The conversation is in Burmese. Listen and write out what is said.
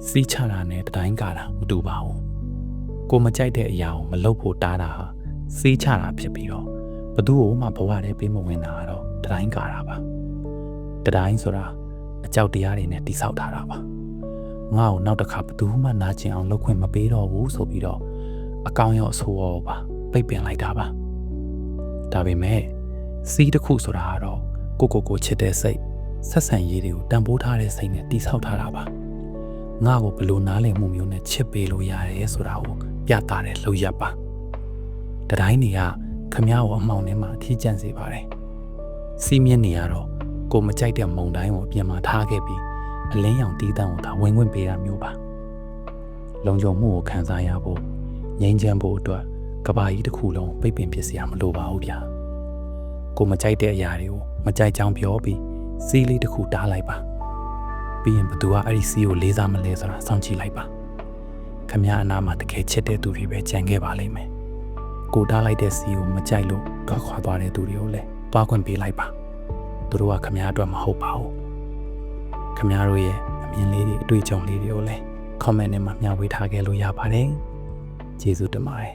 စီးချတာနဲ့တိုင်းကာတာမတူပါဘူးကိုမကြိုက်တဲ့အရာကိုမလုပ်ဖို့တားတာဟာစီးချတာဖြစ်ပြီးတော့ဘသူ့ကိုမှဘဝထဲပေးမဝင်တာကတော့တိုင်းကာတာပါတိုင်းဆိုတာအကြောက်တရားတွေနဲ့တိဆောက်ထားတာပါငါ့ကိုနောက်တစ်ခါဘသူမှနာကျင်အောင်လုပ်ခွင့်မပေးတော့ဘူးဆိုပြီးတော့အကောင်ရောအဆိုးရောပါပိတ်ပင်လိုက်တာပါဒါပေမဲ့စီးတစ်ခုဆိုတာကတော့ကိုချစ်တဲ့စိတ်ဆက်ဆံရေးတွေကိုတန်ဖိုးထားတဲ့စိတ်နဲ့တိဆောက်ထားတာပါငါ့ကိုဘလို့နားလည်မှုမျိုးနဲ့ချစ်ပေးလို့ရတယ်ဆိုတာကိုပြသတဲ့လှုပ်ရက်ပါတိုင်းတွေကခမ ्या ကိုအမှောင်ထဲမှာအထီးကျန်စေပါတယ်စီးမြင့်နေရတော့ကိုမကြိုက်တဲ့မုံတိုင်းကိုပြင်မာထားခဲ့ပြီးအလင်းရောင်တီးတန်းကိုဒါဝင်ခွင့်ပေးတာမျိုးပါလုံခြုံမှုကိုခံစားရဖို့ငြိမ်းချမ်းဖို့အတွက်ကဘာကြီးတစ်ခုလုံးပိတ်ပင်ဖြစ်စရာမလိုပါဘူးဗျာကိုမကြိုက်တဲ့အရာတွေကိုမကြိုက်ကြောင်းပြောပြီးစီးလေးတစ်ခုတားလိုက်ပါပြီးရင်ဘသူကအဲ့ဒီစီးကိုလေးစားမလဲဆိုတာစောင့်ကြည့်လိုက်ပါခမ ्या အနာမှာတကယ်ချစ်တဲ့သူတွေပဲကြံခဲ့ပါလိမ့်မယ်ကိုတားလိုက်တဲ့စီးကိုမကြိုက်လို့ထွက်ခွာသွားတဲ့သူတွေကိုလည်းတွားခွင့်ပေးလိုက်ပါသူတို့ကခမ ्या အတွက်မဟုတ်ပါဘူးခမ ्या တို့ရဲ့အမြင်လေးတွေအတွေ့အကြုံလေးတွေကိုလည်း comment ထဲမှာမျှဝေထားခဲ့လို့ရပါတယ်ကျေးဇူးတင်ပါတယ်